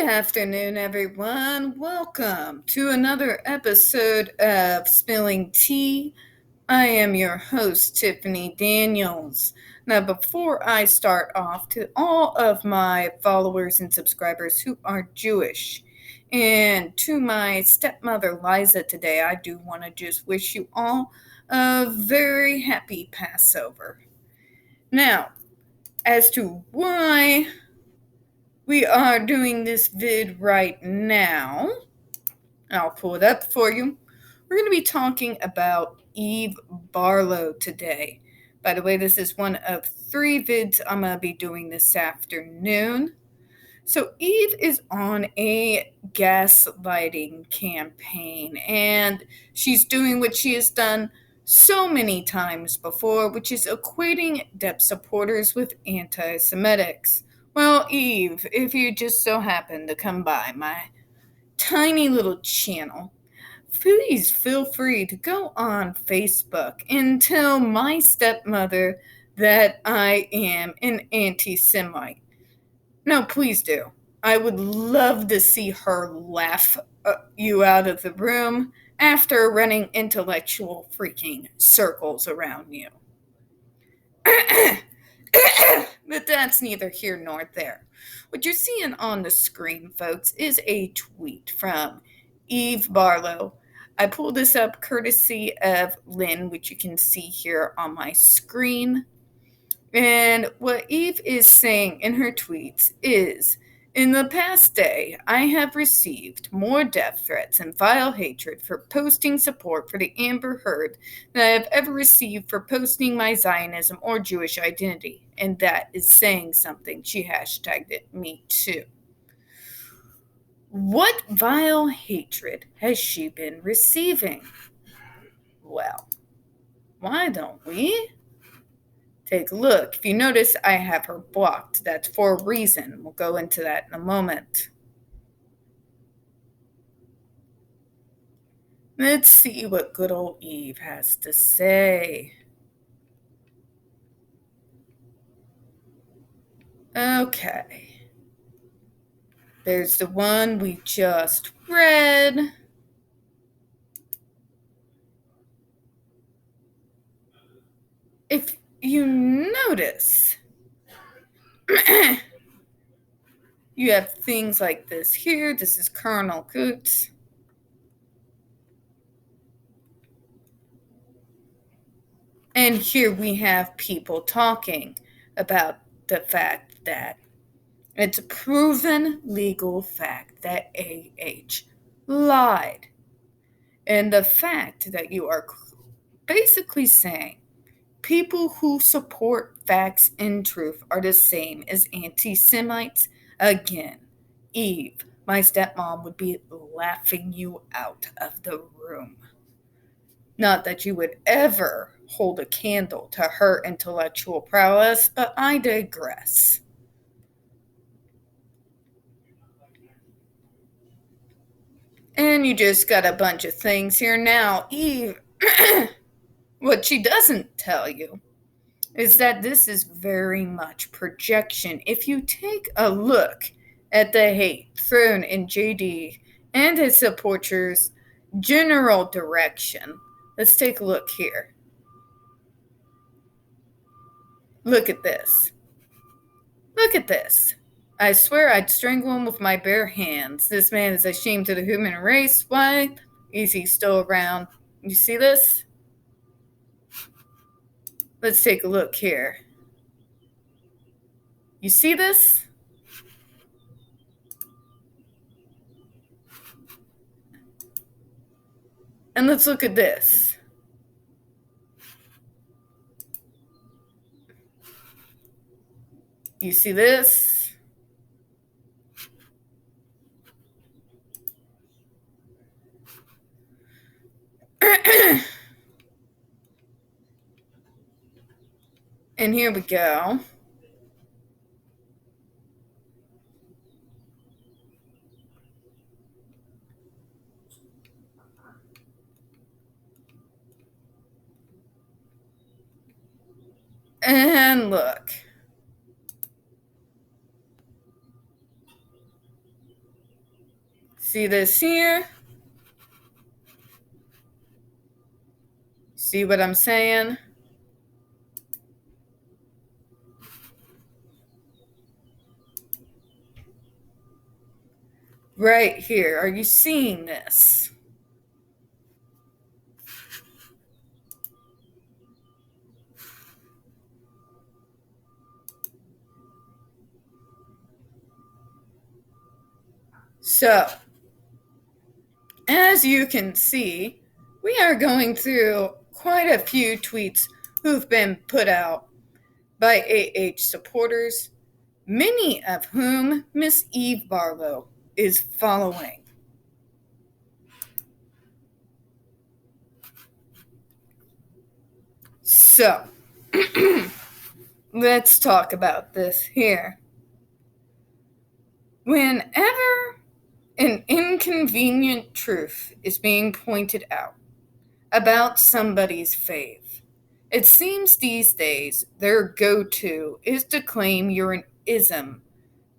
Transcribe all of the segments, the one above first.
afternoon, everyone. Welcome to another episode of Spilling Tea. I am your host, Tiffany Daniels. Now, before I start off, to all of my followers and subscribers who are Jewish, and to my stepmother, Liza, today, I do want to just wish you all a very happy Passover. Now, as to why we are doing this vid right now, I'll pull it up for you. We're going to be talking about Eve Barlow today. By the way, this is one of 3 vids I'm going to be doing this afternoon. So Eve is on a gaslighting campaign, and she's doing what she has done so many times before, which is equating Depp supporters with anti-Semitics. Well, Eve, if you just so happen to come by my tiny little channel, please feel free to go on Facebook and tell my stepmother that I am an anti-Semite. No, please do. I would love to see her laugh you out of the room after running intellectual freaking circles around you. But that's neither here nor there. What you're seeing on the screen, folks, is a tweet from Eve Barlow. I pulled this up courtesy of Lynn, which you can see here on my screen. And what Eve is saying in her tweets is, in the past day, I have received more death threats and vile hatred for posting support for the Amber Heard than I have ever received for posting my Zionism or Jewish identity. And that is saying something. She hashtagged it, me too. What vile hatred has she been receiving? Well, why don't we take a look? If you notice, I have her blocked. That's for a reason. We'll go into that in a moment. Let's see what good old Eve has to say. Okay. There's the one we just read. If you notice, you have things like this here. This is Colonel Coots. And here we have people talking about the fact that it's a proven legal fact that AH lied. And the fact that you are basically saying people who support facts and truth are the same as anti-Semites, again, Eve, my stepmom, would be laughing you out of the room. Not that you would ever hold a candle to her intellectual prowess, but I digress. And you just got a bunch of things here now. Eve, what she doesn't tell you is that this is very much projection. If you take a look at the hate thrown in JD and his supporters' general direction, let's take a look here. Look at this. Look at this. I swear I'd strangle him with my bare hands. This man is a shame to the human race. Why is he still around? You see this? Let's take a look here. You see this? And let's look at this. You see this? And here we go. And look. See this here? See what I'm saying? Right here. Are you seeing this? So, as you can see, we are going through quite a few tweets who've been put out by supporters, many of whom Miss Eve Barlow is following. So, let's talk about this here. Whenever an inconvenient truth is being pointed out about somebody's faith, it seems these days their go-to is to claim you're an ism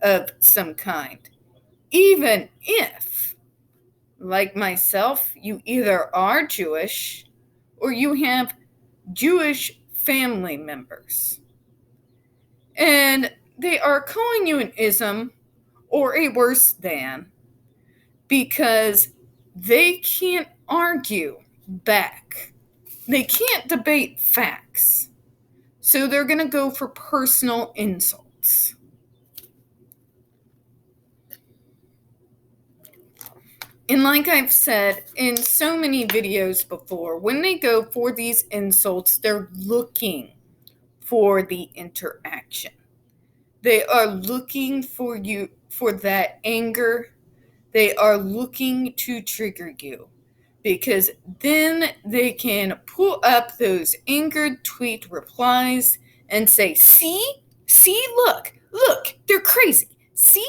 of some kind, even if, like myself, you either are Jewish or you have Jewish family members. And they are calling you an ism or a worse than because they can't argue back. They can't debate facts. So they're going to go for personal insults. And like I've said in so many videos before, when they go for these insults, they're looking for the interaction. They are looking for you, for that anger. They are looking to trigger you, because then they can pull up those angered tweet replies and say, see, look, they're crazy. See,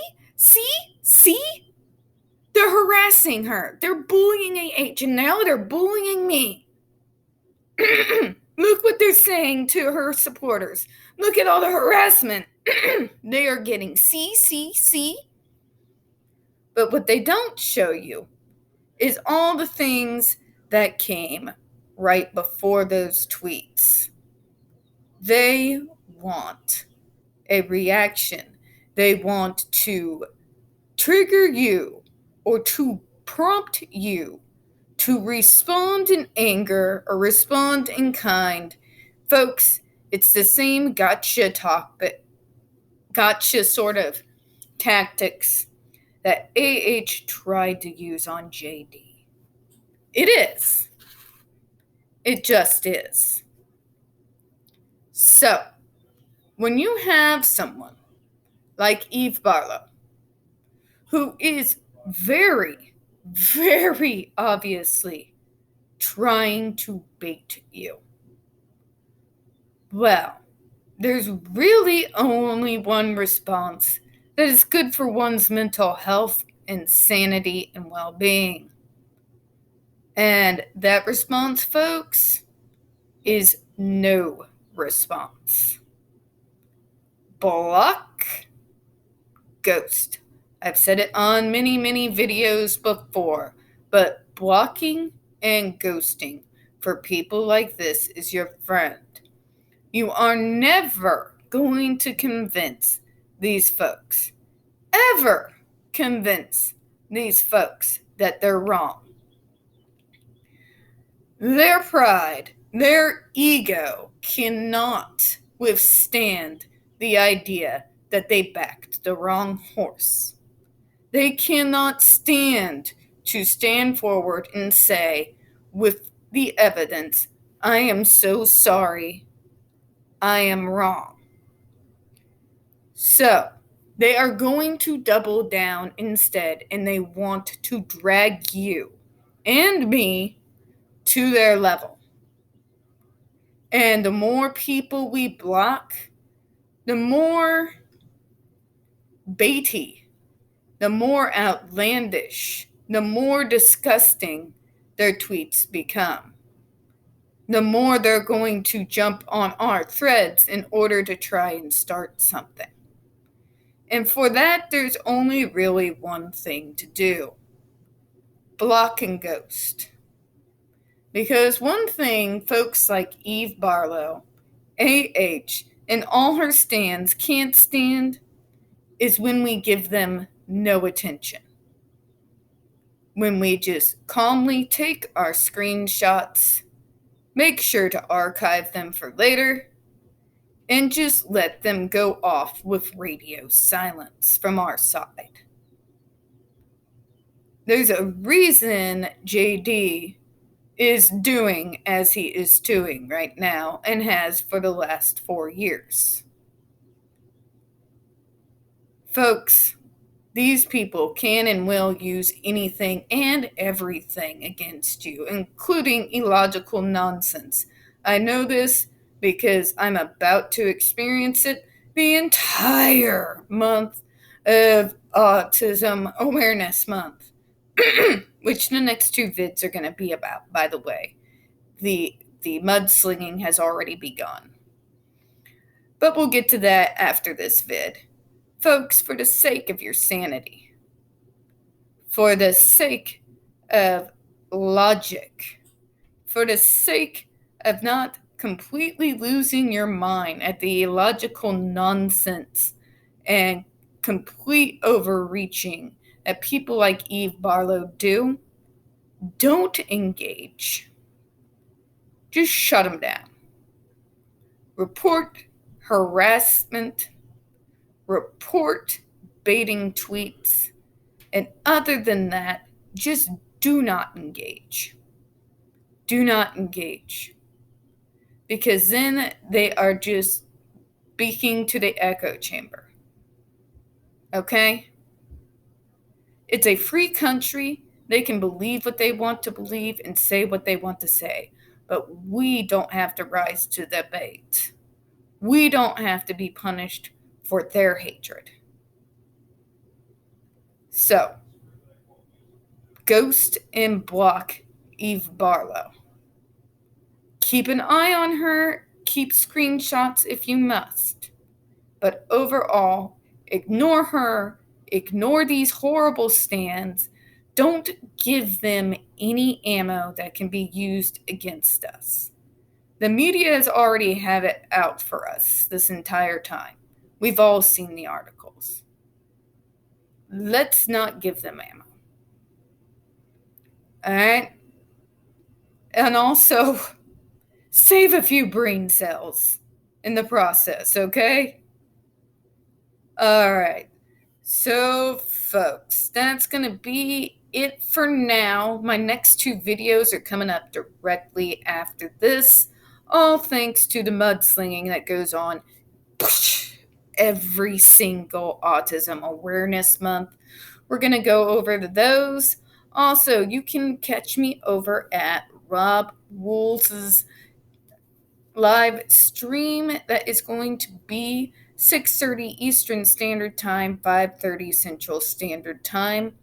they're harassing her. They're bullying AH, and now they're bullying me. Look what they're saying to her supporters. Look at all the harassment they are getting. See. But what they don't show you is all the things that came right before those tweets. They want a reaction. They want to trigger you or to prompt you to respond in anger or respond in kind. Folks, it's the same gotcha sort of tactics that AH tried to use on JD. It is. It just is. So, when you have someone like Eve Barlow, who is very, very obviously trying to bait you, well, there's really only one response that is good for one's mental health and sanity and well-being. And that response, folks, is no response. Block, ghost. I've said it on many, many videos before, but blocking and ghosting for people like this is your friend. You are never going to convince these folks, ever convince these folks that they're wrong. Their pride, their ego cannot withstand the idea that they backed the wrong horse. They cannot stand to stand forward and say, with the evidence, I am so sorry, I am wrong. So, they are going to double down instead, and they want to drag you and me to their level. And the more people we block, the more baity, the more outlandish, the more disgusting their tweets become. The more they're going to jump on our threads in order to try and start something. And for that, there's only really one thing to do. block and ghost. Because one thing folks like Eve Barlow, AH, and all her stands can't stand is when we give them no attention. When we just calmly take our screenshots, make sure to archive them for later, and just let them go off with radio silence from our side. There's a reason JD is doing as he is doing right now and has for the last 4 years. Folks, these people can and will use anything and everything against you, including illogical nonsense. I know this because I'm about to experience it the entire month of Autism Awareness Month, which the next 2 vids are going to be about, by the way. The mudslinging has already begun. But we'll get to that after this vid. Folks, for the sake of your sanity, for the sake of logic, for the sake of not completely losing your mind at the illogical nonsense and complete overreaching that people like Eve Barlow do, don't engage. Just shut them down. Report harassment, report baiting tweets, and other than that, just do not engage. Do not engage. Because then they are just speaking to the echo chamber. Okay? It's a free country. They can believe what they want to believe and say what they want to say. But we don't have to rise to the bait. We don't have to be punished for their hatred. So, ghost and block Eve Barlow. Keep an eye on her. Keep screenshots if you must. But overall, ignore her. Ignore these horrible stands. Don't give them any ammo that can be used against us. The media has already had it out for us this entire time. We've all seen the articles. Let's not give them ammo. Alright? And also, save a few brain cells in the process, okay? Alright. So, folks, that's going to be it for now. My next 2 videos are coming up directly after this. All thanks to the mudslinging that goes on every single Autism Awareness Month. We're going to go over to those. Also, you can catch me over at Rob Wools's live stream that is going to be 6:30 Eastern Standard Time, 5:30 Central Standard Time.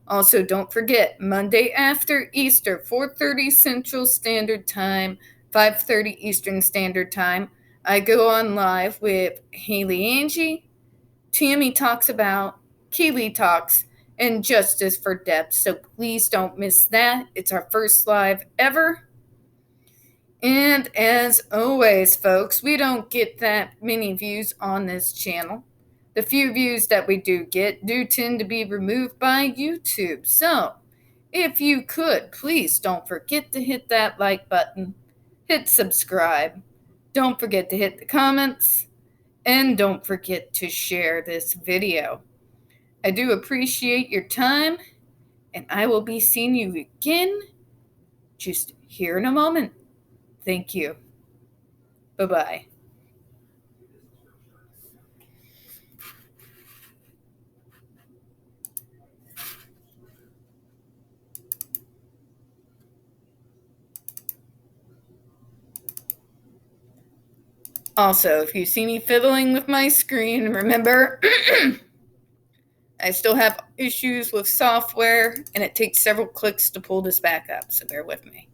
Also, don't forget, Monday after Easter, 4:30 Central Standard Time, 5:30 Eastern Standard Time, I go on live with Haley Angie, Tammy Talks About, Keely Talks, and Justice for Depth. So please don't miss that. It's our first live ever. And as always, folks, we don't get that many views on this channel. The few views that we do get do tend to be removed by YouTube. So, if you could, please don't forget to hit that like button, hit subscribe, don't forget to hit the comments, and don't forget to share this video. I do appreciate your time, and I will be seeing you again just here in a moment. Thank you. Bye-bye. Also, if you see me fiddling with my screen, remember, I still have issues with software, and it takes several clicks to pull this back up, so bear with me.